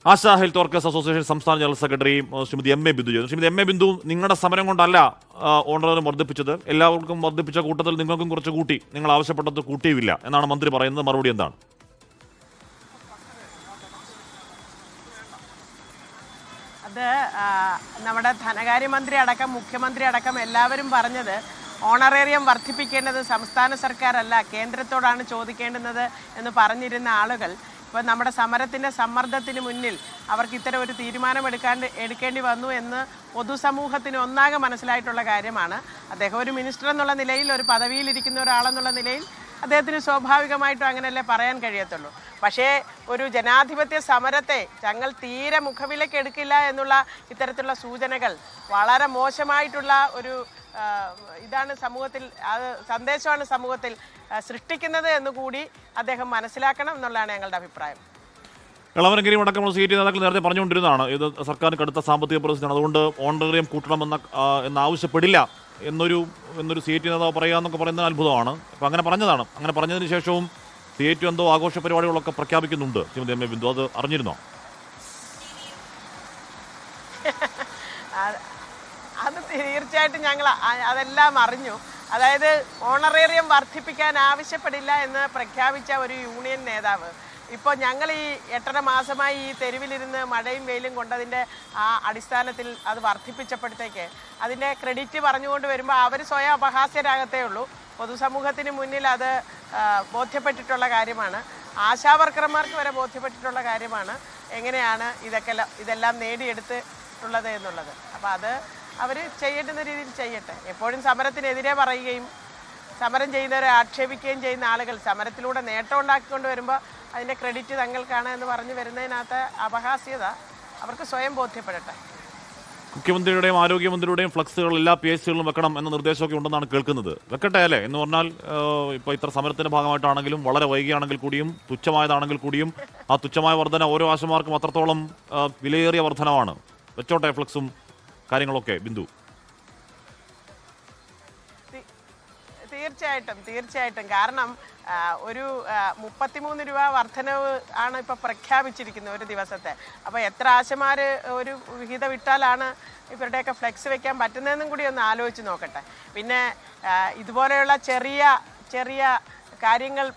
ASHA health workers association സംസ്ഥാന general secretary Shrimati M A Bindu ചെയ്തു. Shrimati M A Bindu, നിങ്ങളുടെ സമരം കൊണ്ടല്ല ഓണറേറിയം വർദ്ധിപ്പിച്ചത്, എല്ലാവർക്കും വർദ്ധിപ്പിച്ച കൂട്ടത്തിൽ നിങ്ങൾക്കും കുറച്ച് കൂട്ടി, നിങ്ങൾ ആവശ്യപ്പെട്ടത് കൂട്ടിയുമില്ല എന്നാണ് മന്ത്രി പറയുന്നത്. മറുപടി എന്താണ്? അത് നമ്മുടെ ധനകാര്യമന്ത്രി അടക്കം മുഖ്യമന്ത്രി അടക്കം എല്ലാവരും പറഞ്ഞത് ഓണറേറിയം വർദ്ധിപ്പിക്കേണ്ടത് സംസ്ഥാന സർക്കാരല്ല, കേന്ദ്രത്തോടാണ് ചോദിക്കേണ്ടുന്നത് എന്ന് പറഞ്ഞിരുന്ന ആളുകൾ ഇപ്പോൾ നമ്മുടെ സമരത്തിൻ്റെ സമ്മർദ്ദത്തിന് മുന്നിൽ അവർക്ക് ഇത്തരം ഒരു തീരുമാനം എടുക്കേണ്ടി വന്നു എന്ന് പൊതുസമൂഹത്തിന് ഒന്നാകെ മനസ്സിലായിട്ടുള്ള കാര്യമാണ്. അദ്ദേഹം ഒരു മിനിസ്റ്റർ എന്നുള്ള നിലയിൽ, ഒരു പദവിയിലിരിക്കുന്ന ഒരാളെന്നുള്ള നിലയിൽ അദ്ദേഹത്തിന് സ്വാഭാവികമായിട്ടും അങ്ങനെയല്ലേ പറയാൻ കഴിയത്തുള്ളൂ. പക്ഷേ ഒരു ജനാധിപത്യ സമരത്തെ ഞങ്ങൾ തീരെ മുഖവിലേക്ക് എടുക്കില്ല എന്നുള്ള ഇത്തരത്തിലുള്ള സൂചനകൾ വളരെ മോശമായിട്ടുള്ള ഒരു ഇതാണ് സമൂഹത്തിൽ, അത് സന്ദേശമാണ് സമൂഹത്തിൽ സൃഷ്ടിക്കുന്നത് എന്നുകൂടി അദ്ദേഹം മനസ്സിലാക്കണം എന്നുള്ളതാണ് ഞങ്ങളുടെ അഭിപ്രായം. എളവനഗിരി അടക്കമുള്ള സി ടി നേതാക്കൾ നേരത്തെ പറഞ്ഞുകൊണ്ടിരുന്നതാണ് ഇത് സർക്കാരിന് കടുത്ത സാമ്പത്തിക പ്രതിസന്ധിയാണ്, അതുകൊണ്ട് ഓണറേറിയം എന്നാവശ്യപ്പെടില്ല എന്നൊരു സി ടി നേതാവ് പറയാന്നൊക്കെ പറയുന്നത് അത്ഭുതമാണ്. അപ്പം അങ്ങനെ പറഞ്ഞതാണ്. അങ്ങനെ പറഞ്ഞതിന് ശേഷവും സി ടി എന്തോ ആഘോഷ പരിപാടികളൊക്കെ പ്രഖ്യാപിക്കുന്നുണ്ട്. ശ്രീമതി എം എ ബിന്ദു, അത് അറിഞ്ഞിരുന്നോ? അത് തീർച്ചയായിട്ടും ഞങ്ങൾ അതെല്ലാം അറിഞ്ഞു. അതായത് ഓണറേറിയം വർദ്ധിപ്പിക്കാൻ ആവശ്യപ്പെടില്ല എന്ന് പ്രഖ്യാപിച്ച ഒരു യൂണിയൻ നേതാവ് ഇപ്പോൾ ഞങ്ങൾ ഈ 8.5 മാസമായി ഈ തെരുവിലിരുന്ന് മഴയും വെയിലും കൊണ്ടതിൻ്റെ ആ അടിസ്ഥാനത്തിൽ അത് വർദ്ധിപ്പിച്ചപ്പോഴത്തേക്ക് അതിൻ്റെ ക്രെഡിറ്റ് പറഞ്ഞുകൊണ്ട് വരുമ്പോൾ അവർ സ്വയം അപഹാസ്യരാകത്തേ ഉള്ളൂ. പൊതുസമൂഹത്തിന് മുന്നിൽ അത് ബോധ്യപ്പെട്ടിട്ടുള്ള കാര്യമാണ്. ആശാവർക്കർമാർക്ക് വരെ ബോധ്യപ്പെട്ടിട്ടുള്ള കാര്യമാണ് എങ്ങനെയാണ് ഇതെല്ലാം നേടിയെടുത്തിട്ടുള്ളത് എന്നുള്ളത്. അപ്പോൾ അത് അവർ ചെയ്യേണ്ടുന്ന രീതിയിൽ ചെയ്യട്ടെ. എപ്പോഴും സമരത്തിനെതിരെ പറയുകയും സമരം ചെയ്യുന്നവരെ ആക്ഷേപിക്കുകയും ചെയ്യുന്ന ആളുകൾ സമരത്തിലൂടെ നേട്ടം ഉണ്ടാക്കിക്കൊണ്ട് വരുമ്പോൾ അതിൻ്റെ ക്രെഡിറ്റ് തങ്ങൾക്കാണ് എന്ന് പറഞ്ഞു വരുന്നതിനകത്ത് അപഹാസ്യത അവർക്ക് സ്വയം ബോധ്യപ്പെടട്ടെ. മുഖ്യമന്ത്രിയുടെയും ആരോഗ്യമന്ത്രിയുടെയും ഫ്ലക്സുകൾ എല്ലാ പി എച്ച് സികളിലും വെക്കണം എന്ന നിർദ്ദേശമൊക്കെ ഉണ്ടെന്നാണ് കേൾക്കുന്നത്. വെക്കട്ടെ അല്ലേ? എന്ന് പറഞ്ഞാൽ ഇപ്പോൾ ഇത്ര സമരത്തിൻ്റെ ഭാഗമായിട്ടാണെങ്കിലും വളരെ വൈകിയാണെങ്കിൽ കൂടിയും തുച്ഛമായതാണെങ്കിൽ കൂടിയും ആ തുച്ഛമായ വർധന ഓരോ ആശമാർക്കും അത്രത്തോളം വിലയേറിയ വർധനമാണ്. വെച്ചോട്ടെ ഫ്ലക്സും കാര്യങ്ങളൊക്കെ. ബിന്ദു, തീർച്ചയായിട്ടും കാരണം ഒരു 33 രൂപ വർധനവ് ആണ് ഇപ്പോൾ പ്രഖ്യാപിച്ചിരിക്കുന്നത് ഒരു ദിവസത്തെ. അപ്പോൾ എത്ര ആശമാർ ഒരു വിഹിതം ഇട്ടാലാണ് ഇവരുടെയൊക്കെ ഫ്ലെക്സ് വെക്കാൻ പറ്റുന്നതെന്നും കൂടി ഒന്ന് ആലോചിച്ച് നോക്കട്ടെ. പിന്നെ ഇതുപോലെയുള്ള ചെറിയ കാര്യങ്ങൾ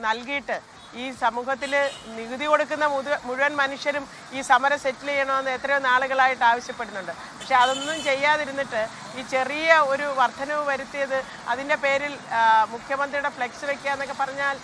നൽകിയിട്ട് ഈ സമൂഹത്തിൽ നികുതി കൊടുക്കുന്ന മുഴുവൻ മനുഷ്യരും ഈ സമരം സെറ്റിൽ ചെയ്യണമെന്ന് എത്രയോ നാളുകളായിട്ട് ആവശ്യപ്പെടുന്നുണ്ട്. പക്ഷെ അതൊന്നും ചെയ്യാതിരുന്നിട്ട് ഈ ചെറിയ ഒരു വർധനവ് വരുത്തിയത് അതിൻ്റെ പേരിൽ മുഖ്യമന്ത്രിയുടെ ഫ്ലെക്സ് വെക്കുക എന്നൊക്കെ പറഞ്ഞാൽ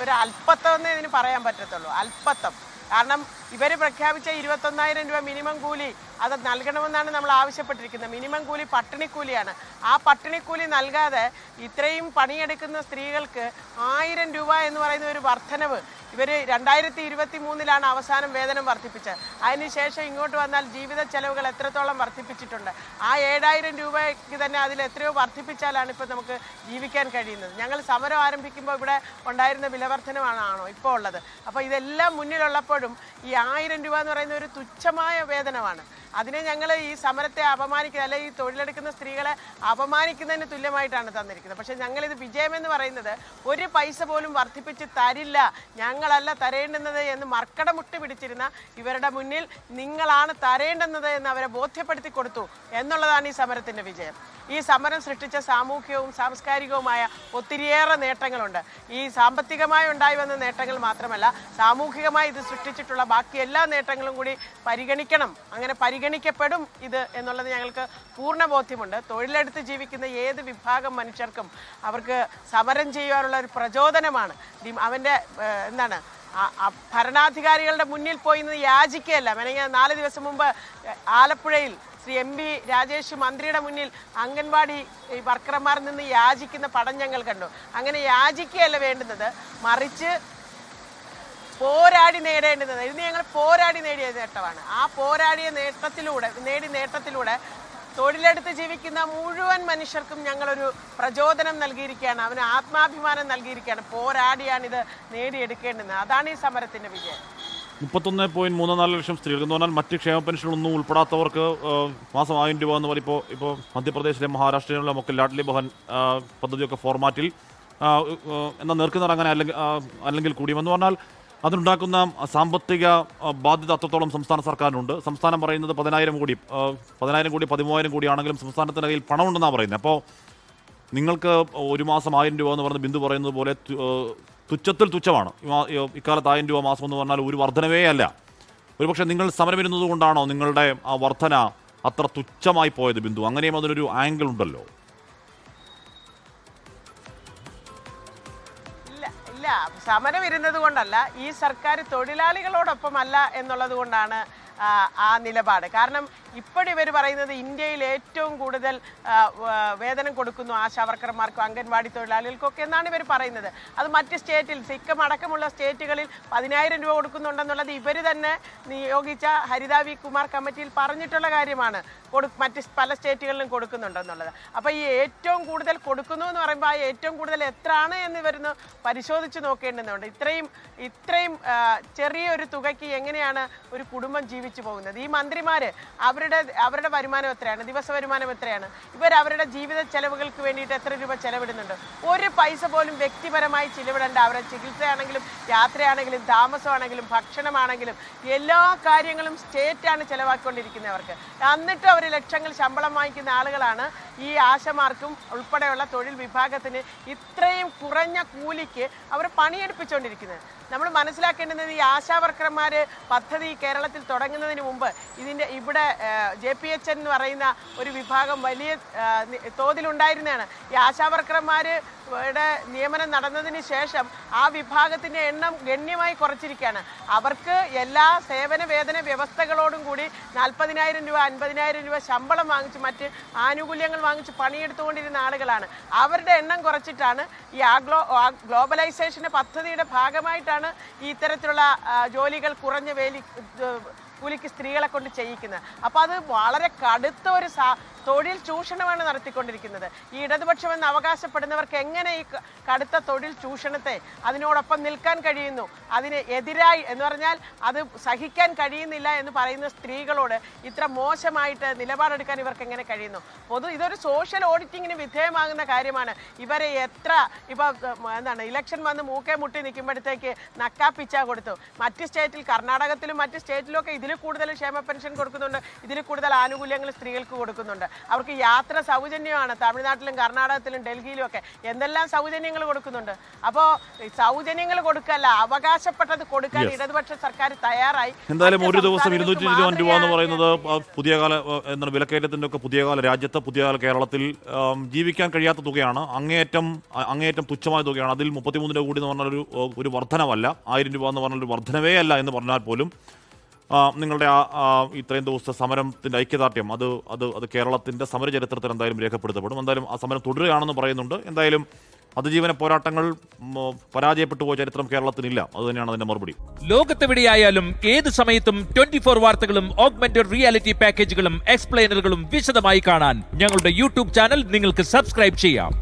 ഒരു അല്പത്വം എന്നേ ഇതിന് പറയാൻ പറ്റത്തുള്ളൂ. അല്പത്വം. കാരണം ഇവർ പ്രഖ്യാപിച്ച 21,000 രൂപ മിനിമം കൂലി അത് നൽകണമെന്നാണ് നമ്മൾ ആവശ്യപ്പെട്ടിരിക്കുന്നത്. മിനിമം കൂലി പട്ടിണിക്കൂലിയാണ്. ആ പട്ടിണിക്കൂലി നൽകാതെ ഇത്രയും പണിയെടുക്കുന്ന സ്ത്രീകൾക്ക് 1000 രൂപ എന്ന് പറയുന്ന ഒരു വർധനവ് ഇവർ 2023 അവസാനം വേതനം വർദ്ധിപ്പിച്ചത്. അതിനുശേഷം ഇങ്ങോട്ട് വന്നാൽ ജീവിത ചെലവുകൾ എത്രത്തോളം വർദ്ധിപ്പിച്ചിട്ടുണ്ട്. ആ 7000 രൂപയ്ക്ക് തന്നെ അതിൽ എത്രയോ വർദ്ധിപ്പിച്ചാലാണ് ഇപ്പോൾ നമുക്ക് ജീവിക്കാൻ കഴിയുന്നത്. ഞങ്ങൾ സമരം ആരംഭിക്കുമ്പോൾ ഇവിടെ ഉണ്ടായിരുന്ന വിലവർദ്ധനമാണോ ഇപ്പോൾ ഉള്ളത്? അപ്പോൾ ഇതെല്ലാം മുന്നിലുള്ളപ്പോഴും ഈ 1000 രൂപ എന്ന് പറയുന്ന ഒരു തുച്ഛമായ വേതനമാണ്. അതിനെ ഞങ്ങൾ ഈ സമരത്തെ അപമാനിക്കുക, അല്ലെങ്കിൽ ഈ തൊഴിലെടുക്കുന്ന സ്ത്രീകളെ അപമാനിക്കുന്നതിന് തുല്യമായിട്ടാണ് തന്നിരിക്കുന്നത്. പക്ഷേ ഞങ്ങളിത് വിജയമെന്ന് പറയുന്നത് ഒരു പൈസ പോലും വർദ്ധിപ്പിച്ച് തരില്ല, ഞങ്ങളല്ല തരേണ്ടുന്നത് എന്ന് മർക്കടമുട്ട് പിടിച്ചിരുന്ന ഇവരുടെ മുന്നിൽ നിങ്ങളാണ് തരേണ്ടുന്നത് എന്ന് അവരെ ബോധ്യപ്പെടുത്തി കൊടുത്തു എന്നുള്ളതാണ് ഈ സമരത്തിൻ്റെ വിജയം. ഈ സമരം സൃഷ്ടിച്ച സാമൂഹികവും സാംസ്കാരികവുമായ ഒത്തിരിയേറെ നേട്ടങ്ങളുണ്ട്. ഈ സാമ്പത്തികമായി ഉണ്ടായി വന്ന നേട്ടങ്ങൾ മാത്രമല്ല, സാമൂഹികമായി ഇത് സൃഷ്ടിച്ചിട്ടുള്ള ബാക്കി എല്ലാ നേട്ടങ്ങളും കൂടി പരിഗണിക്കണം. അങ്ങനെ പരിഗണിക്കപ്പെടും ഇത് എന്നുള്ളത് ഞങ്ങൾക്ക് പൂർണ്ണ ബോധ്യമുണ്ട്. തൊഴിലെടുത്ത് ജീവിക്കുന്ന ഏത് വിഭാഗം മനുഷ്യർക്കും അവർക്ക് സമരം ചെയ്യാനുള്ള ഒരു പ്രചോദനമാണ്. അവൻ്റെ ഭരണാധികാരികളുടെ മുന്നിൽ പോയി നിന്ന് യാചിക്കുകയല്ല. 4 ദിവസം മുമ്പ് ആലപ്പുഴയിൽ ശ്രീ എം പി രാജേഷ് മന്ത്രിയുടെ മുന്നിൽ അംഗൻവാടി വർക്കർമാരിൽ നിന്ന് യാചിക്കുന്ന പടം ഞങ്ങൾ കണ്ടു. അങ്ങനെ യാചിക്കുകയല്ല വേണ്ടുന്നത്, മറിച്ച് പോരാടി നേടേണ്ടുന്നത്. ഇത് ഞങ്ങൾ പോരാടി നേടിയ നേട്ടമാണ്. ആ പോരാടിയ നേട്ടത്തിലൂടെ തൊഴിലെടുത്ത് ജീവിക്കുന്ന മുഴുവൻ മനുഷ്യർക്കും ഞങ്ങളൊരു പ്രചോദനം നൽകിയിരിക്കുകയാണ്, അവന് ആത്മാഭിമാനം നൽകിയിരിക്കുകയാണ്. പോരാടിയാണിത് നേടിയെടുക്കേണ്ടുന്നത്. അതാണ് ഈ സമരത്തിൻ്റെ വിജയം. 31.34 ലക്ഷം സ്ത്രീകൾ എന്ന് പറഞ്ഞാൽ മറ്റ് ക്ഷേമ പെൻഷനൊന്നും ഉൾപ്പെടാത്തവർക്ക് മാസം 1000 രൂപ എന്ന് പറയുമ്പോൾ ഇപ്പോൾ മധ്യപ്രദേശിലെ മഹാരാഷ്ട്രയിലും ഒക്കെ ലാഡ്ലി ബഹൻ പദ്ധതിയൊക്കെ ഫോർമാറ്റിൽ എന്നാൽ നേർക്കുനേർ അങ്ങനെ അല്ലെങ്കിൽ കൂടിയും എന്ന് പറഞ്ഞാൽ അതുണ്ടാക്കുന്ന സാമ്പത്തിക ബാധ്യത അത്രത്തോളം സംസ്ഥാന സർക്കാരിനുണ്ട്. സംസ്ഥാനം പറയുന്നത് 10,000 കോടി 13,000 കോടിയാണെങ്കിലും സംസ്ഥാനത്തിൻ്റെ കയ്യിൽ പണമുണ്ടെന്നാണ് പറയുന്നത്. അപ്പോൾ നിങ്ങൾക്ക് ഒരു മാസം 1000 രൂപ എന്ന് പറയുന്ന ബിന്ദു പറയുന്നത് പോലെ തുച്ഛത്തിൽ തുച്ഛമാണ്. ഇക്കാലത്ത് 1000 രൂപ മാസം എന്ന് പറഞ്ഞാൽ ഒരു വർധനവേ അല്ല. ഒരുപക്ഷെ നിങ്ങൾ സമരമിരുന്നത് കൊണ്ടാണോ നിങ്ങളുടെ ആ വർധന അത്ര തുച്ഛമായി പോയത് ബിന്ദു? അങ്ങനെയും അതിനൊരു ആംഗിൾ ഉണ്ടല്ലോ. സമരം ഇരുന്നത് കൊണ്ടല്ല, ഈ സർക്കാർ തൊഴിലാളികളോടൊപ്പമല്ല എന്നുള്ളത് കൊണ്ടാണ് ആ നിലപാട്. കാരണം ഇപ്പോൾ ഇവർ പറയുന്നത് ഇന്ത്യയിൽ ഏറ്റവും കൂടുതൽ വേതനം കൊടുക്കുന്നു ആശാവർക്കർമാർക്കും അംഗൻവാടി തൊഴിലാളികൾക്കൊക്കെ എന്നാണ് ഇവർ പറയുന്നത്. അത് മറ്റ് സ്റ്റേറ്റിൽ, സിക്കിം അടക്കമുള്ള സ്റ്റേറ്റുകളിൽ 10,000 രൂപ കൊടുക്കുന്നുണ്ടെന്നുള്ളത് ഇവർ തന്നെ നിയോഗിച്ച ഹരിത വി കുമാർ കമ്മിറ്റിയിൽ പറഞ്ഞിട്ടുള്ള കാര്യമാണ്. മറ്റ് പല സ്റ്റേറ്റുകളിലും കൊടുക്കുന്നുണ്ടെന്നുള്ളത്. അപ്പോൾ ഈ ഏറ്റവും കൂടുതൽ കൊടുക്കുന്നു എന്ന് പറയുമ്പോൾ ആ ഏറ്റവും കൂടുതൽ എത്രയാണ് എന്ന് ഇവരൊന്ന് പരിശോധിച്ച് നോക്കേണ്ടതുണ്ട്. ഇത്രയും ചെറിയൊരു തുകയ്ക്ക് എങ്ങനെയാണ് ഒരു കുടുംബം ജീവിച്ചു പോകുന്നത്? ഈ മന്ത്രിമാർ അവരുടെ വരുമാനം എത്രയാണ്? ദിവസ വരുമാനം എത്രയാണ്? അവരുടെ ജീവിത ചെലവുകൾക്ക് വേണ്ടിയിട്ട് എത്ര രൂപ ചെലവിടുന്നുണ്ട്? ഒരു പൈസ പോലും വ്യക്തിപരമായി ചിലവിടേണ്ട. അവരുടെ ചികിത്സയാണെങ്കിലും യാത്രയാണെങ്കിലും താമസമാണെങ്കിലും ഭക്ഷണമാണെങ്കിലും എല്ലാ കാര്യങ്ങളും സ്റ്റേറ്റാണ് ചെലവാക്കിക്കൊണ്ടിരിക്കുന്നവർക്ക്. എന്നിട്ട് അവർ ലക്ഷങ്ങൾ ശമ്പളം വാങ്ങിക്കുന്ന ആളുകളാണ് ഈ ആശമാർക്കും ഉൾപ്പെടെയുള്ള തൊഴിൽ വിഭാഗത്തിന് ഇത്രയും കുറഞ്ഞ കൂലിക്ക് അവർ പണിയെടുപ്പിച്ചുകൊണ്ടിരിക്കുന്നത്. നമ്മൾ മനസ്സിലാക്കേണ്ടുന്നത് ഈ ആശാവർക്കർമാർ പദ്ധതി കേരളത്തിൽ തുടങ്ങുന്നതിന് മുമ്പ് ഇവിടെ JPH എന്ന് പറയുന്ന ഒരു വിഭാഗം വലിയ തോതിലുണ്ടായിരുന്നതാണ്. ഈ ആശാവർക്കർമാരുടെ നിയമനം നടന്നതിന് ശേഷം ആ വിഭാഗത്തിൻ്റെ എണ്ണം ഗണ്യമായി കുറച്ചിരിക്കുകയാണ്. അവർക്ക് എല്ലാ സേവന വേതന വ്യവസ്ഥകളോടും കൂടി 40,000 രൂപ 50,000 രൂപ ശമ്പളം വാങ്ങിച്ച് മറ്റ് ആനുകൂല്യങ്ങൾ വാങ്ങിച്ച് പണിയെടുത്തുകൊണ്ടിരുന്ന ആളുകളാണ്. അവരുടെ എണ്ണം കുറച്ചിട്ടാണ് ഈ ഗ്ലോബലൈസേഷൻ്റെ പദ്ധതിയുടെ ഭാഗമായിട്ടാണ് ഈ ഇത്തരത്തിലുള്ള ജോലികൾ കുറഞ്ഞ കൂലിക്ക് സ്ത്രീകളെ കൊണ്ട് ചെയ്യിക്കുന്നത്. അപ്പോൾ അത് വളരെ കടുത്ത ഒരു തൊഴിൽ ചൂഷണമാണ് നടത്തിക്കൊണ്ടിരിക്കുന്നത്. ഈ ഇടതുപക്ഷമെന്ന് അവകാശപ്പെടുന്നവർക്ക് എങ്ങനെ ഈ കടുത്ത തൊഴിൽ ചൂഷണത്തെ അതിനോടൊപ്പം നിൽക്കാൻ കഴിയുന്നു? അതിന് എതിരായി എന്ന് പറഞ്ഞാൽ അത് സഹിക്കാൻ കഴിയുന്നില്ല എന്ന് പറയുന്ന സ്ത്രീകളോട് ഇത്ര മോശമായിട്ട് നിലപാടെടുക്കാൻ ഇവർക്ക് എങ്ങനെ കഴിയുന്നു? ഇതൊരു സോഷ്യൽ ഓഡിറ്റിങ്ങിന് വിധേയമാകുന്ന കാര്യമാണ്. ഇവരെ ഇലക്ഷൻ വന്ന് മൂക്കെ മുട്ടി നിൽക്കുമ്പോഴത്തേക്ക് നക്കാപ്പിച്ച കൊടുത്തു. മറ്റ് സ്റ്റേറ്റിൽ, കർണാടകത്തിലും മറ്റ് സ്റ്റേറ്റിലും ഒക്കെ ഇതിൽ കൂടുതൽ ക്ഷേമ പെൻഷൻ കൊടുക്കുന്നുണ്ട്, ഇതിൽ കൂടുതൽ ആനുകൂല്യങ്ങൾ സ്ത്രീകൾക്ക് കൊടുക്കുന്നുണ്ട്. അവർക്ക് യാത്ര സൗജന്യമാണ്. തമിഴ്നാട്ടിലും കർണാടകത്തിലും ഡൽഹിയിലും ഒക്കെ എന്തെല്ലാം സൗജന്യങ്ങൾ കൊടുക്കുന്നുണ്ട്. അപ്പോൾ സൗജന്യങ്ങൾ കൊടുക്കല്ല, അവകാശപ്പെട്ടത് കൊടുക്കാൻ ഇടതുപക്ഷ സർക്കാർ തയ്യാറായി. എന്തായാലും ഒരു ദിവസം 220 രൂപ എന്ന് പറയുന്നത് പുതിയകാല വിലക്കയറ്റത്തിന്റെ ഒക്കെ പുതിയകാല രാജ്യത്ത്, പുതിയകാല കേരളത്തിൽ ജീവിക്കാൻ കഴിയാത്ത തുകയാണ്. അങ്ങേയറ്റം തുച്ഛമായ തുകയാണ്. അതിൽ 33 രൂപ കൂടി എന്ന് പറഞ്ഞാൽ ഒരു വർധനവല്ല. 1000 രൂപ എന്ന് പറഞ്ഞാൽ ഒരു വർധനവേ അല്ല എന്ന് പറഞ്ഞാൽ പോലും നിങ്ങളുടെ ഇത്രയും ദിവസത്തെ സമരത്തിൻ്റെ ഐക്യദാർഢ്യം അത് കേരളത്തിൻ്റെ സമരചരിത്രത്തിൽ എന്തായാലും രേഖപ്പെടുത്തപ്പെടും. എന്തായാലും ആ സമരം തുടരുകയാണെന്ന് പറയുന്നുണ്ട്. എന്തായാലും അതിജീവന പോരാട്ടങ്ങൾ പരാജയപ്പെട്ടു പോയ ചരിത്രം കേരളത്തിനില്ല. അതുതന്നെയാണ് അതിന്റെ മറുപടി. ലോകത്തെവിടെയായാലും ഏത് സമയത്തും 24 വാർത്തകളും ഓഗ്മെന്റഡ് റിയാലിറ്റി പാക്കേജുകളും എക്സ്പ്ലെയിനറുകളും വിശദമായി കാണാൻ ഞങ്ങളുടെ YouTube ചാനൽ നിങ്ങൾക്ക് സബ്സ്ക്രൈബ് ചെയ്യാം.